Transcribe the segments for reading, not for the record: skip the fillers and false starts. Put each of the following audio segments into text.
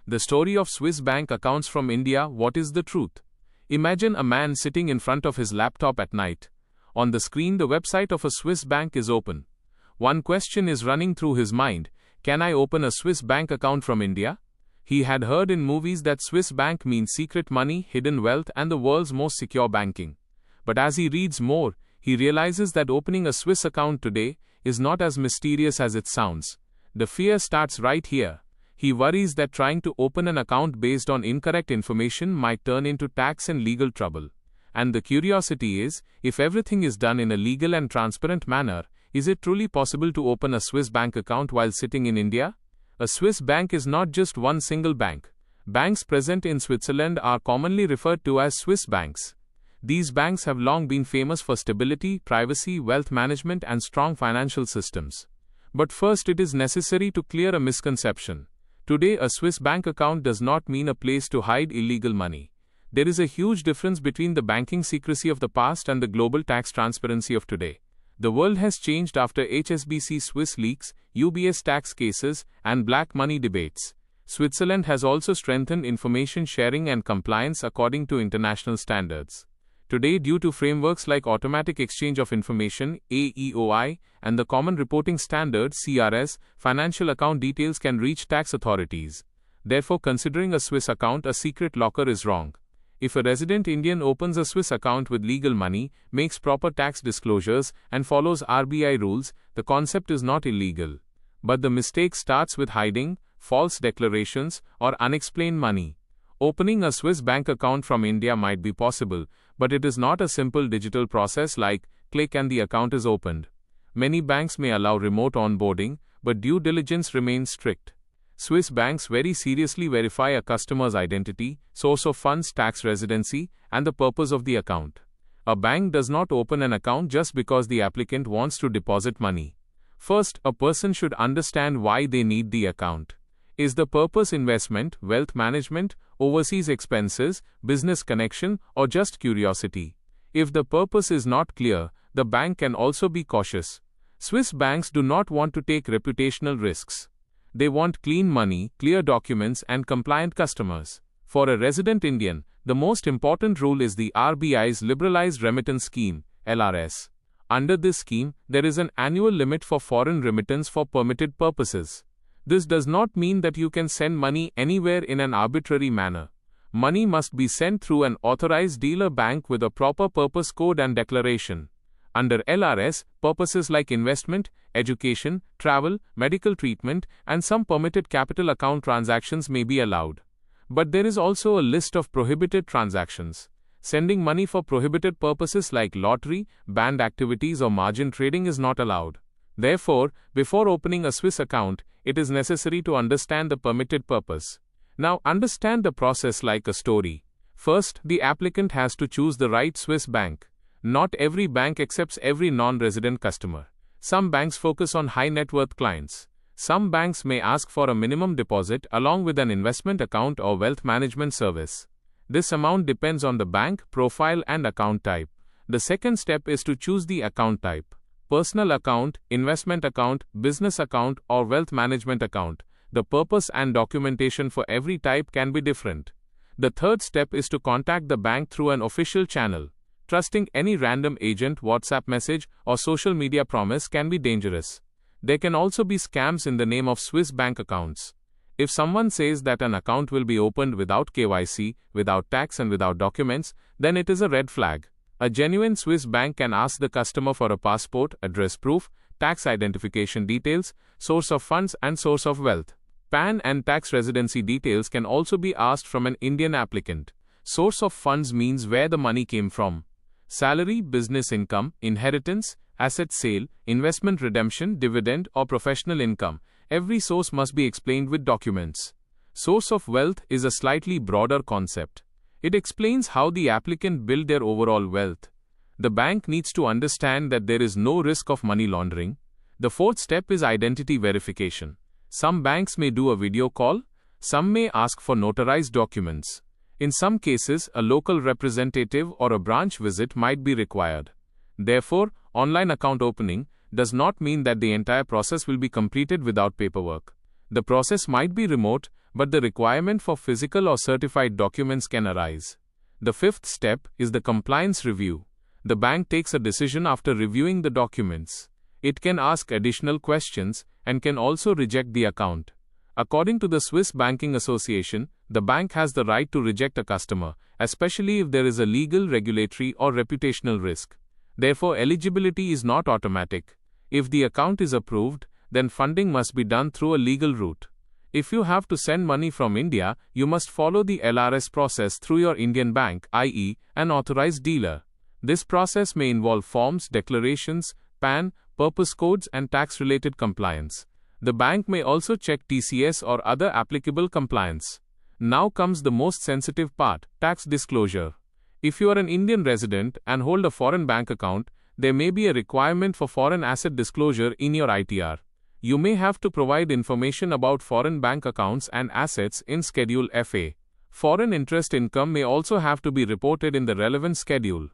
The story of Swiss bank accounts from India. What is the truth? Imagine a man sitting in front of his laptop at night. On the screen, the website of a Swiss bank is open. One question is running through his mind: can I open a Swiss bank account from India? He had heard in movies that Swiss bank means secret money, hidden wealth, and the world's most secure banking. But as he reads more, he realizes that opening a Swiss account today is not as mysterious as it sounds. The fear starts right here. He worries that trying to open an account based on incorrect information might turn into tax and legal trouble. And the curiosity is, if everything is done in a legal and transparent manner, is it truly possible to open a Swiss bank account while sitting in India? A Swiss bank is not just one single bank. Banks present in Switzerland are commonly referred to as Swiss banks. These banks have long been famous for stability, privacy, wealth management, and strong financial systems. But first, it is necessary to clear a misconception. Today, a Swiss bank account does not mean a place to hide illegal money. There is a huge difference between the banking secrecy of the past and the global tax transparency of today. The world has changed after HSBC Swiss leaks, UBS tax cases, and black money debates. Switzerland has also strengthened information sharing and compliance according to international standards. Today, due to frameworks like Automatic Exchange of Information (AEOI) and the Common Reporting Standard (CRS), financial account details can reach tax authorities. Therefore, considering a Swiss account a secret locker is wrong. If a resident Indian opens a Swiss account with legal money, makes proper tax disclosures, and follows RBI rules, the concept is not illegal. But the mistake starts with hiding, false declarations, or unexplained money. Opening a Swiss bank account from India might be possible, but it is not a simple digital process like click and the account is opened. Many banks may allow remote onboarding, but due diligence remains strict. Swiss banks very seriously verify a customer's identity, source of funds, tax residency, and the purpose of the account. A bank does not open an account just because the applicant wants to deposit money. First, a person should understand why they need the account. Is the purpose investment, wealth management, overseas expenses, business connection, or just curiosity? If the purpose is not clear, the bank can also be cautious. Swiss banks do not want to take reputational risks. They want clean money, clear documents, and compliant customers. For a resident Indian, the most important rule is the RBI's Liberalized Remittance Scheme, LRS. Under this scheme, there is an annual limit for foreign remittance for permitted purposes. This does not mean that you can send money anywhere in an arbitrary manner. Money must be sent through an authorized dealer bank with a proper purpose code and declaration. Under LRS, purposes like investment, education, travel, medical treatment, and some permitted capital account transactions may be allowed. But there is also a list of prohibited transactions. Sending money for prohibited purposes like lottery, banned activities, or margin trading is not allowed. Therefore, before opening a Swiss account, it is necessary to understand the permitted purpose. Now, understand the process like a story. First, the applicant has to choose the right Swiss bank. Not every bank accepts every non-resident customer. Some banks focus on high net worth clients. Some banks may ask for a minimum deposit along with an investment account or wealth management service. This amount depends on the bank, profile, and account type. The second step is to choose the account type. Personal account, investment account, business account, or wealth management account. The purpose and documentation for every type can be different. The third step is to contact the bank through an official channel. Trusting any random agent, WhatsApp message, or social media promise can be dangerous. There can also be scams in the name of Swiss bank accounts. If someone says that an account will be opened without KYC, without tax, and without documents, then it is a red flag. A genuine Swiss bank can ask the customer for a passport, address proof, tax identification details, source of funds, and source of wealth. PAN and tax residency details can also be asked from an Indian applicant. Source of funds means where the money came from. Salary, business income, inheritance, asset sale, investment redemption, dividend, or professional income. Every source must be explained with documents. Source of wealth is a slightly broader concept. It explains how the applicant built their overall wealth. The bank needs to understand that there is no risk of money laundering. The fourth step is identity verification. Some banks may do a video call. Some may ask for notarized documents. In some cases, a local representative or a branch visit might be required. Therefore, online account opening does not mean that the entire process will be completed without paperwork. The process might be remote, but the requirement for physical or certified documents can arise. The fifth step is the compliance review. The bank takes a decision after reviewing the documents. It can ask additional questions and can also reject the account. According to the Swiss Banking Association, the bank has the right to reject a customer, especially if there is a legal, regulatory, or reputational risk. Therefore, eligibility is not automatic. If the account is approved, then funding must be done through a legal route. If you have to send money from India, you must follow the LRS process through your Indian bank, i.e., an authorized dealer. This process may involve forms, declarations, PAN, purpose codes, and tax-related compliance. The bank may also check TCS or other applicable compliance. Now comes the most sensitive part, tax disclosure. If you are an Indian resident and hold a foreign bank account, there may be a requirement for foreign asset disclosure in your ITR. You may have to provide information about foreign bank accounts and assets in Schedule FA. Foreign interest income may also have to be reported in the relevant schedule.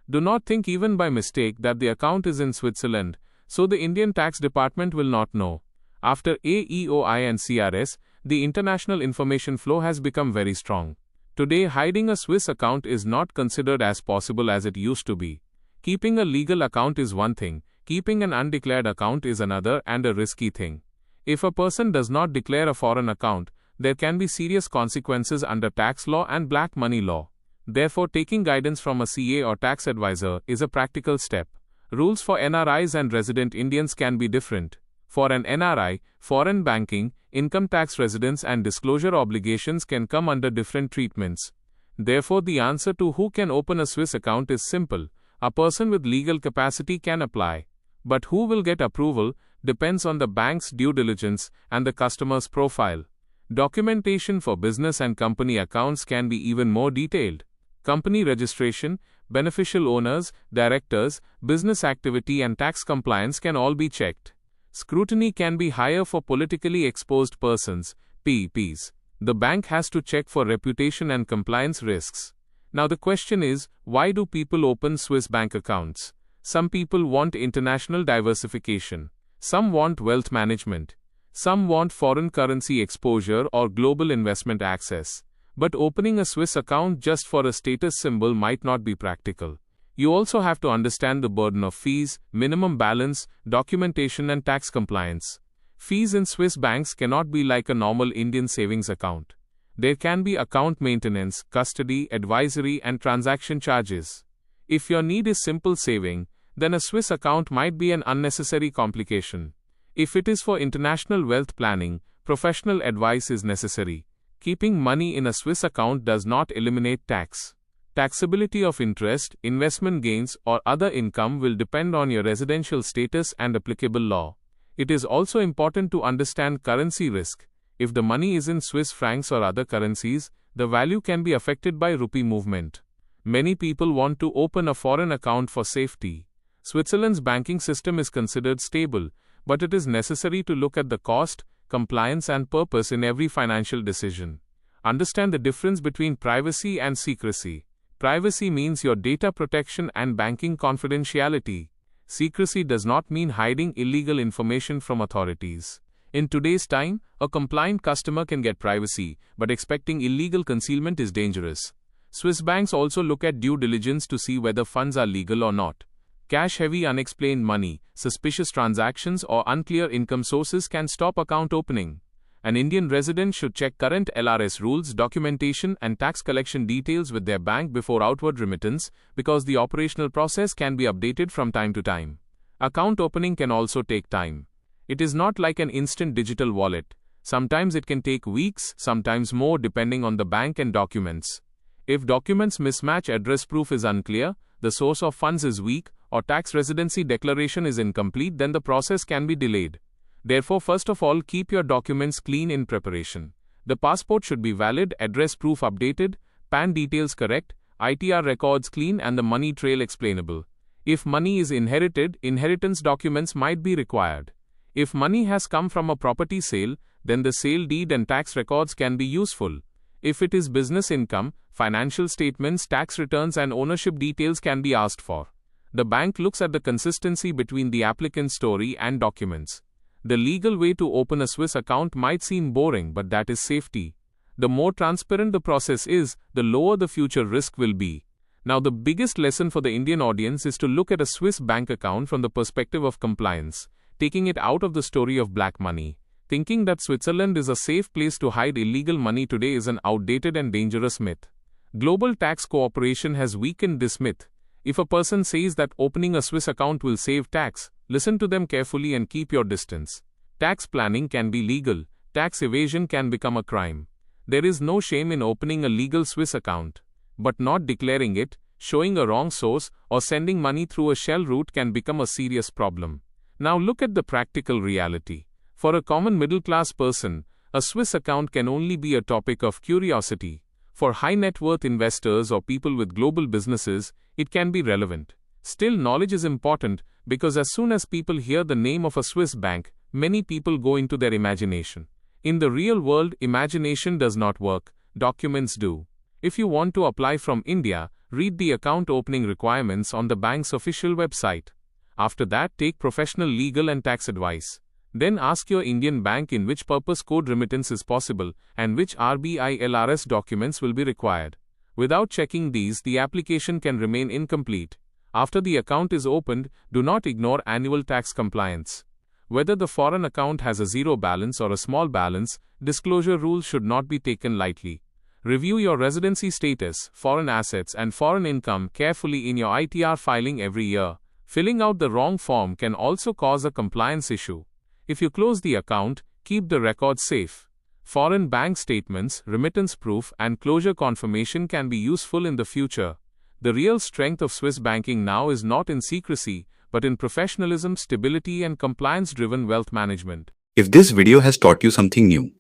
Do not think even by mistake that the account is in Switzerland, so the Indian tax department will not know. After AEOI and CRS, the international information flow has become very strong. Today, hiding a Swiss account is not considered as possible as it used to be. Keeping a legal account is one thing, keeping an undeclared account is another and a risky thing. If a person does not declare a foreign account, there can be serious consequences under tax law and black money law. Therefore, taking guidance from a CA or tax advisor is a practical step. Rules for NRIs and resident Indians can be different. For an NRI, foreign banking, income tax residence and disclosure obligations can come under different treatments. Therefore, the answer to who can open a Swiss account is simple. A person with legal capacity can apply. But who will get approval depends on the bank's due diligence and the customer's profile. Documentation for business and company accounts can be even more detailed. Company registration, beneficial owners, directors, business activity and tax compliance can all be checked. Scrutiny can be higher for politically exposed persons, PEPs. The bank has to check for reputation and compliance risks. Now the question is, why do people open Swiss bank accounts? Some people want international diversification. Some want wealth management. Some want foreign currency exposure or global investment access. But opening a Swiss account just for a status symbol might not be practical. You also have to understand the burden of fees, minimum balance, documentation and tax compliance. Fees in Swiss banks cannot be like a normal Indian savings account. There can be account maintenance, custody, advisory and transaction charges. If your need is simple saving, then a Swiss account might be an unnecessary complication. If it is for international wealth planning, professional advice is necessary. Keeping money in a Swiss account does not eliminate tax. Taxability of interest, investment gains, or other income will depend on your residential status and applicable law. It is also important to understand currency risk. If the money is in Swiss francs or other currencies, the value can be affected by rupee movement. Many people want to open a foreign account for safety. Switzerland's banking system is considered stable, but it is necessary to look at the cost, compliance, and purpose in every financial decision. Understand the difference between privacy and secrecy. Privacy means your data protection and banking confidentiality. Secrecy does not mean hiding illegal information from authorities. In today's time, a compliant customer can get privacy, but expecting illegal concealment is dangerous. Swiss banks also look at due diligence to see whether funds are legal or not. Cash-heavy unexplained money, suspicious transactions, or unclear income sources can stop account opening. An Indian resident should check current LRS rules, documentation, and tax collection details with their bank before outward remittance, because the operational process can be updated from time to time. Account opening can also take time. It is not like an instant digital wallet. Sometimes it can take weeks, sometimes more depending on the bank and documents. If documents mismatch, address proof is unclear, the source of funds is weak, or tax residency declaration is incomplete, then the process can be delayed. Therefore, first of all, keep your documents clean in preparation. The passport should be valid, address proof updated, PAN details correct, ITR records clean, and the money trail explainable. If money is inherited, inheritance documents might be required. If money has come from a property sale, then the sale deed and tax records can be useful. If it is business income, financial statements, tax returns, and ownership details can be asked for. The bank looks at the consistency between the applicant's story and documents. The legal way to open a Swiss account might seem boring, but that is safety. The more transparent the process is, the lower the future risk will be. Now, the biggest lesson for the Indian audience is to look at a Swiss bank account from the perspective of compliance, taking it out of the story of black money. Thinking that Switzerland is a safe place to hide illegal money today is an outdated and dangerous myth. Global tax cooperation has weakened this myth. If a person says that opening a Swiss account will save tax, listen to them carefully and keep your distance. Tax planning can be legal, tax evasion can become a crime. There is no shame in opening a legal Swiss account. But not declaring it, showing a wrong source, or sending money through a shell route can become a serious problem. Now look at the practical reality. For a common middle-class person, a Swiss account can only be a topic of curiosity. For high-net-worth investors or people with global businesses, it can be relevant. Still, knowledge is important because as soon as people hear the name of a Swiss bank, many people go into their imagination. In the real world, imagination does not work, documents do. If you want to apply from India, read the account opening requirements on the bank's official website. After that, take professional legal and tax advice. Then ask your Indian bank in which purpose code remittance is possible and which RBI LRS documents will be required. Without checking these, the application can remain incomplete. After the account is opened, do not ignore annual tax compliance. Whether the foreign account has a zero balance or a small balance, disclosure rules should not be taken lightly. Review your residency status, foreign assets, and foreign income carefully in your ITR filing every year. Filling out the wrong form can also cause a compliance issue. If you close the account, keep the record safe. Foreign bank statements, remittance proof, and closure confirmation can be useful in the future. The real strength of Swiss banking now is not in secrecy, but in professionalism, stability, and compliance-driven wealth management. If this video has taught you something new,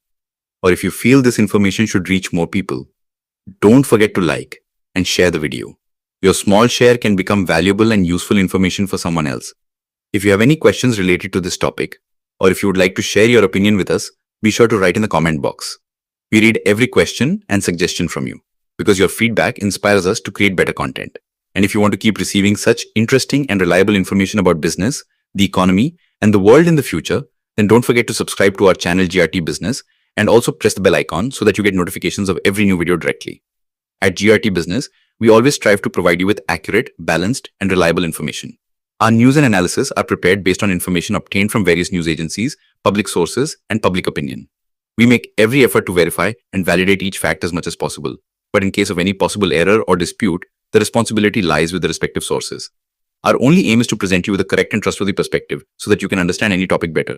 or if you feel this information should reach more people, don't forget to like and share the video. Your small share can become valuable and useful information for someone else. If you have any questions related to this topic, or if you would like to share your opinion with us, be sure to write in the comment box. We read every question and suggestion from you, because your feedback inspires us to create better content. And if you want to keep receiving such interesting and reliable information about business, the economy, and the world in the future, then don't forget to subscribe to our channel GRT Business and also press the bell icon so that you get notifications of every new video directly. At GRT Business, we always strive to provide you with accurate, balanced, and reliable information. Our news and analysis are prepared based on information obtained from various news agencies, public sources, and public opinion. We make every effort to verify and validate each fact as much as possible. But in case of any possible error or dispute, the responsibility lies with the respective sources. Our only aim is to present you with a correct and trustworthy perspective so that you can understand any topic better.